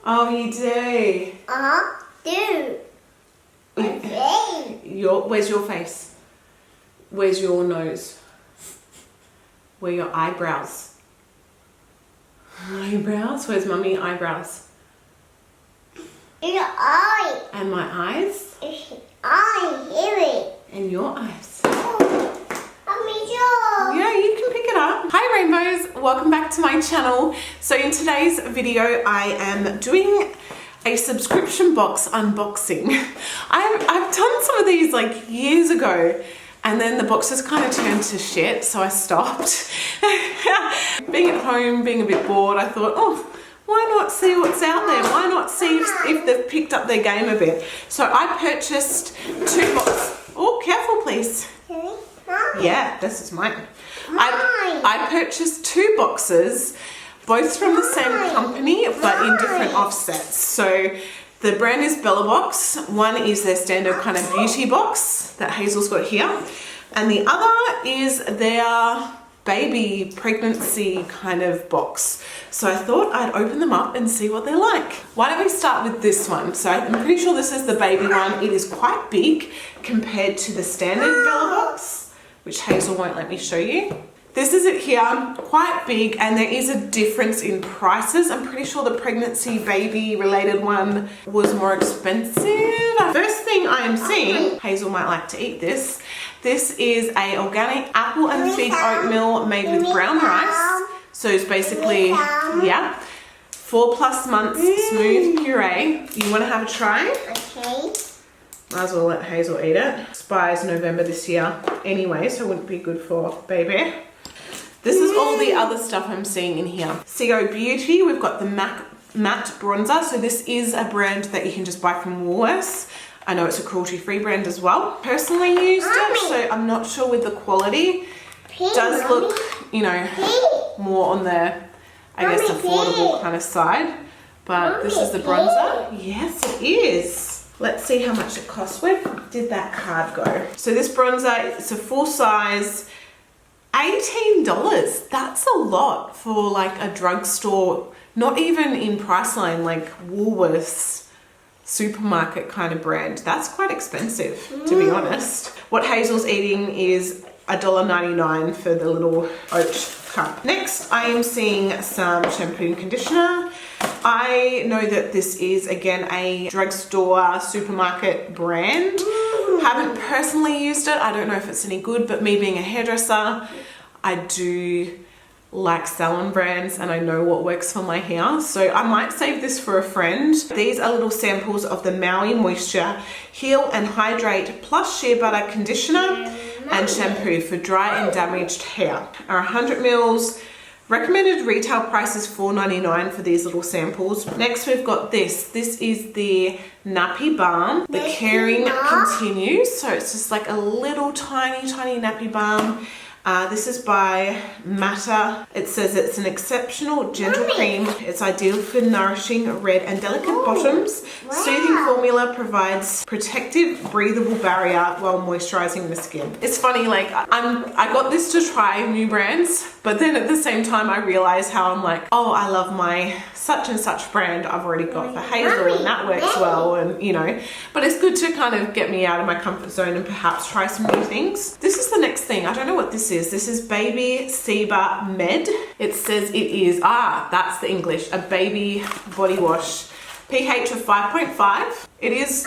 Oh, you do? Do. Where's your face? Where's your nose? Where are your eyebrows? Eyebrows? Where's mummy eyebrows? In your eye. And my eyes? I hear it. And your eyes? Yeah, you can pick it up. Hi Rainbows, welcome back to my channel. So in today's video, I am doing a subscription box unboxing. I've done some of these like years ago, and then the boxes kind of turned to shit, so I stopped. Being at home, being a bit bored, I thought, oh, why not see what's out there? Why not see if they've picked up their game a bit? So I purchased 2 boxes. Oh, careful please. Yeah, this is mine. I purchased 2 boxes, both from the same company, but in different offsets. So the brand is Bella Box. One is their standard kind of beauty box that Hazel's got here. And the other is their baby pregnancy kind of box. So I thought I'd open them up and see what they're like. Why don't we start with this one? So I'm pretty sure this is the baby one. It is quite big compared to the standard Bella Box, which Hazel won't let me show you. This is it here, quite big, and there is a difference in prices. I'm pretty sure the pregnancy baby related one was more expensive. First thing I am seeing, Hazel might like to eat this. This is a organic apple and fig oatmeal made with brown rice. So it's basically, yeah, 4+ months smooth puree. You want to have a try? Okay. Might as well let Hazel eat it. Expires November this year anyway, so it wouldn't be good for baby. This is all the other stuff I'm seeing in here. CO Beauty, we've got the matte bronzer. So this is a brand that you can just buy from Woolworths. I know it's a cruelty-free brand as well. Personally used it, so I'm not sure with the quality. Does look, you know, more on the, I guess, affordable kind of side. But this is the bronzer. Yes, it is. Let's see how much it costs. Where did that card go? So this bronzer, it's a full size, $18. That's a lot for like a drugstore, not even in Priceline, like Woolworths supermarket kind of brand. That's quite expensive, to be honest. What Hazel's eating is $1.99 for the little oat cup. Next, I am seeing some shampoo and conditioner. I know that this is, again, a drugstore supermarket brand. Haven't personally used it. I don't know if it's any good, but me being a hairdresser, I do like salon brands and I know what works for my hair. So I might save this for a friend. These are little samples of the Maui Moisture Heal and Hydrate plus Shea Butter Conditioner and Shampoo for dry and damaged hair. Are 100 mils. Recommended retail price is $4.99 for these little samples. Next we've got this. This is the Nappy Balm. The caring continues. So it's just like a little tiny nappy balm. This is by Matter. It says it's an exceptional gentle cream. It's ideal for nourishing red and delicate bottoms. Soothing formula provides protective, breathable barrier while moisturizing the skin. It's funny, like I got this to try new brands, but then at the same time I realized how I'm like, oh, I love my such and such brand I've already got for Hazel and that works well, and you know, but it's good to kind of get me out of my comfort zone and perhaps try some new things. This is the next thing. I don't know what this is. This is Baby Seba Med. It says it is, that's the English, a baby body wash. pH of 5.5. It is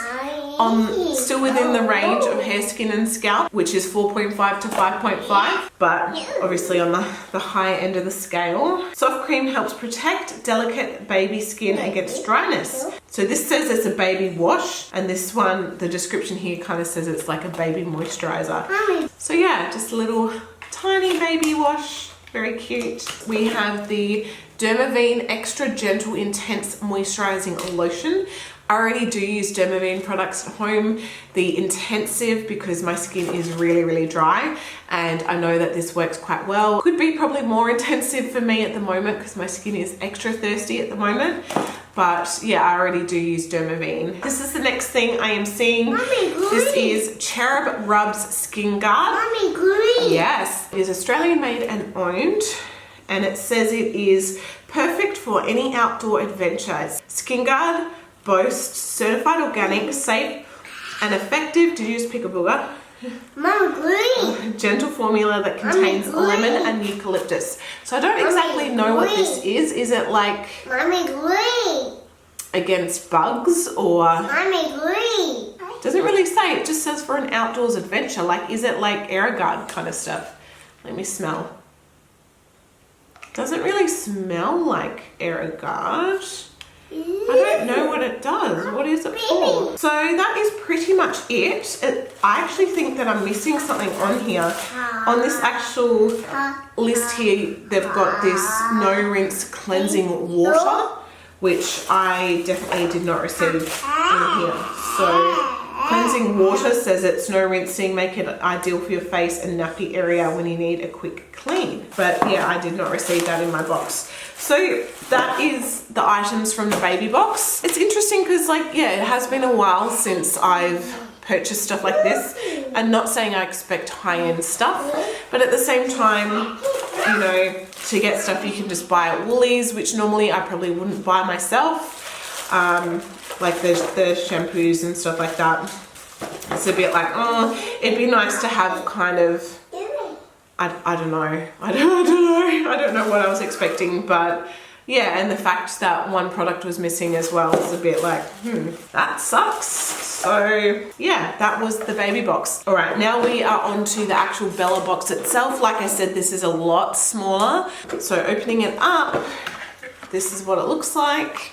still within the range of hair, skin and scalp, which is 4.5 to 5.5, but obviously on the higher end of the scale. Soft cream helps protect delicate baby skin against dryness. So this says it's a baby wash, and this one, the description here kind of says it's like a baby moisturizer. So yeah, just a little tiny baby wash, very cute. We have the Dermaveen Extra Gentle Intense Moisturizing Lotion. I already do use Dermaveen products at home. The intensive, because my skin is really dry, and I know that this works quite well. Could be probably more intensive for me at the moment because my skin is extra thirsty at the moment. But yeah, I already do use Dermaveen. This is the next thing I am seeing. This is Cherub Rubs Skin Guard. Mommy, green. Yes, it is Australian made and owned. And it says it is perfect for any outdoor adventures. Skin Guard boasts certified organic, safe and effective, did you just pick a booger? Mama, green. Gentle formula that contains lemon and eucalyptus. So I don't exactly know what this is. Is it like Mommy, green. against bugs or? Mommy, green. Doesn't really say, it just says for an outdoors adventure. Like, is it like AirGuard kind of stuff? Let me smell. Doesn't really smell like AirGuard. I don't know what it does. What is it for? So that is pretty much it. I actually think that I'm missing something on here. On this actual list here, they've got this no rinse cleansing water, which I definitely did not receive in here. So cleansing water says it's no rinsing, make it ideal for your face and nappy area when you need a quick clean. But yeah, I did not receive that in my box. So that is the items from the baby box. It's interesting because, like, yeah, it has been a while since I've purchased stuff like this. I'm not saying I expect high-end stuff, but at the same time, you know, to get stuff you can just buy at Woolies, which normally I probably wouldn't buy myself. Like the shampoos and stuff like that. It's a bit like, oh, it'd be nice to have kind of, I don't know. I don't know what I was expecting, but yeah, and the fact that one product was missing as well is a bit like, that sucks. So yeah, that was the baby box. All right, now we are on to the actual Bella box itself. Like I said, this is a lot smaller. So opening it up, this is what it looks like.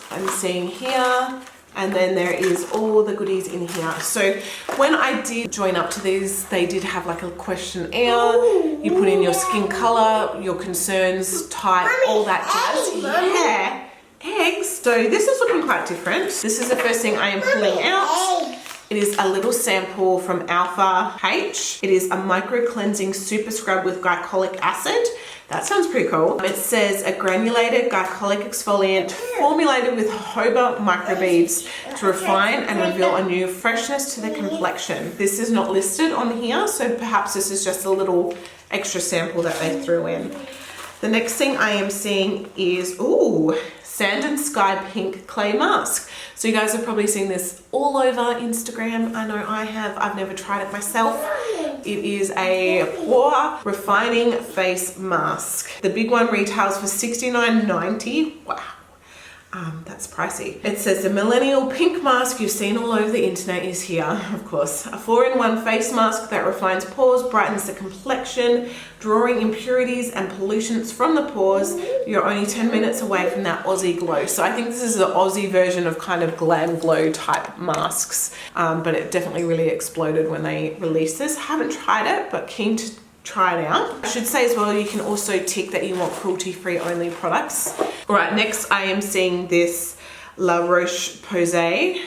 I'm seeing here, and then there is all the goodies in here. So when I did join up to these, they did have like a questionnaire. You put in your skin color, your concerns, type, all that jazz. Yeah, eggs. So this is looking quite different. This is the first thing I am pulling out. It is a little sample from Alpha H. It is a micro cleansing super scrub with glycolic acid. That sounds pretty cool. It says a granulated glycolic exfoliant formulated with jojoba microbeads to refine and reveal a new freshness to the complexion. This is not listed on here, so perhaps this is just a little extra sample that they threw in. The next thing I am seeing is, ooh, Sand and Sky Pink Clay Mask. So you guys have probably seen this all over Instagram. I know I have. I've never tried it myself. It is a pore refining face mask. The big one retails for $69.90. Wow. That's pricey. It says the millennial pink mask you've seen all over the internet is here, of course. A 4-in-1 face mask that refines pores, brightens the complexion, drawing impurities and pollutants from the pores. You're only 10 minutes away from that Aussie glow. So I think this is the Aussie version of kind of glam glow type masks, but it definitely really exploded when they released this. I haven't tried it, but keen to try it out. I should say as well, you can also tick that you want cruelty-free only products. All right, next I am seeing this La Roche-Posay.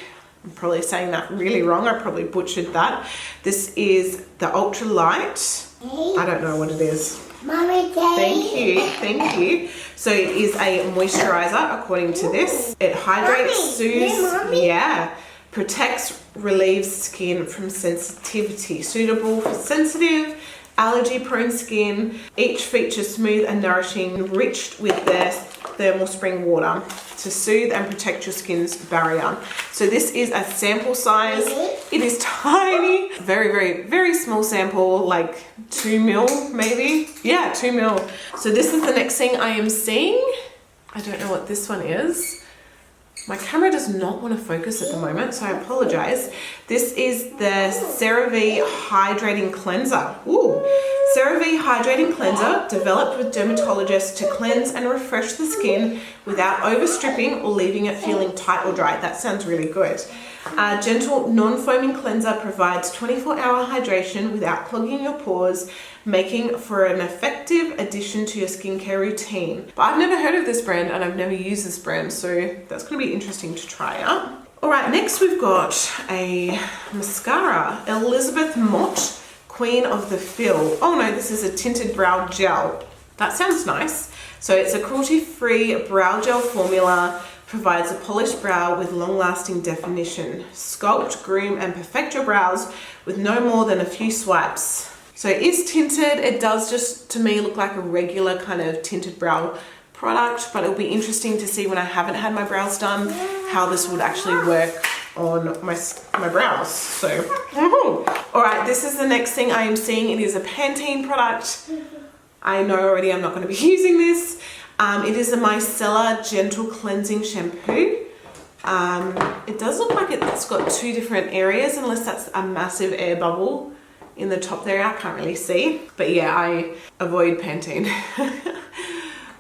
I'm probably saying that really wrong. I probably butchered that. This is the Ultra Light. I don't know what it is. Mommy, Thank you. So it is a moisturizer according to this. It hydrates, soothes, protects, relieves skin from sensitivity. Suitable for sensitive, allergy-prone skin. Each features smooth and nourishing, enriched with their thermal spring water to soothe and protect your skin's barrier. So this is a sample size. It is tiny, very small sample, like 2 mil maybe. Yeah, 2 mil. So this is the next thing I am seeing. I don't know what this one is. My camera does not want to focus at the moment, so I apologize. This is the CeraVe Hydrating Cleanser. Ooh. CeraVe Hydrating Cleanser, developed with dermatologists to cleanse and refresh the skin without overstripping or leaving it feeling tight or dry. That sounds really good. A gentle, non-foaming cleanser provides 24-hour hydration without clogging your pores, making for an effective addition to your skincare routine. But I've never heard of this brand and I've never used this brand, so that's going to be interesting to try out. All right, next we've got a mascara, Elizabeth Mott, Queen of the Fill. Oh no, this is a Tinted Brow Gel. That sounds nice. So it's a cruelty-free brow gel formula, provides a polished brow with long-lasting definition. Sculpt, groom, and perfect your brows with no more than a few swipes. So it is tinted. It does just, to me, look like a regular kind of tinted brow product, but it'll be interesting to see when I haven't had my brows done how this would actually work on my brows. So, all right, this is the next thing I am seeing. It is a Pantene product. I know already I'm not going to be using this. It is a Micellar Gentle Cleansing Shampoo. It does look like it's got two different areas, unless that's a massive air bubble in the top there. I can't really see, but yeah, I avoid Pantene.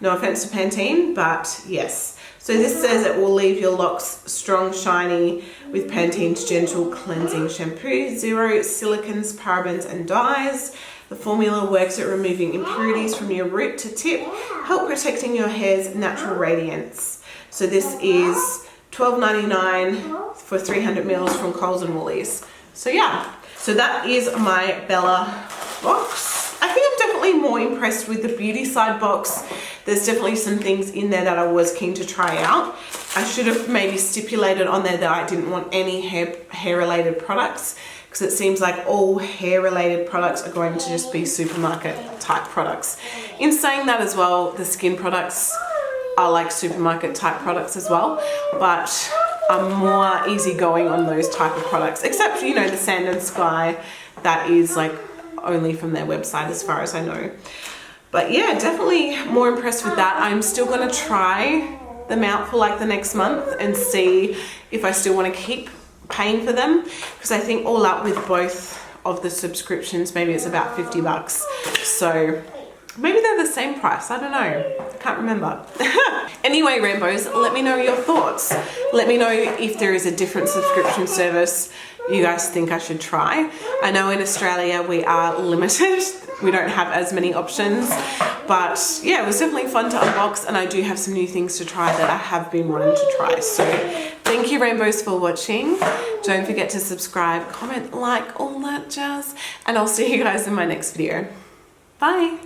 No offense to Pantene, but yes. So this says it will leave your locks strong, shiny with Pantene's Gentle Cleansing Shampoo. 0 silicons, parabens and dyes. The formula works at removing impurities from your root to tip, help protecting your hair's natural radiance. So this is $12.99 for 300 mils from Coles and Woolies. So yeah, so that is my Bella box. I think I'm definitely more impressed with the beauty side box. There's definitely some things in there that I was keen to try out. I should have maybe stipulated on there that I didn't want any hair related products, because it seems like all hair related products are going to just be supermarket type products. In saying that as well, the skin products are like supermarket type products as well, but I'm more easygoing on those type of products, except, you know, the Sand and Sky, that is like only from their website as far as I know. But yeah, definitely more impressed with that. I'm still going to try them out for like the next month and see if I still want to keep paying for them, because I think all up with both of the subscriptions, maybe it's about $50. So maybe they're the same price. I don't know. Can't remember. Anyway, Rainbows, let me know your thoughts. Let me know if there is a different subscription service you guys think I should try. I know in Australia we are limited. We don't have as many options, but yeah, it was definitely fun to unbox, and I do have some new things to try that I have been wanting to try. So thank you, Rainbows, for watching. Don't forget to subscribe, comment, like, all that jazz, and I'll see you guys in my next video. Bye.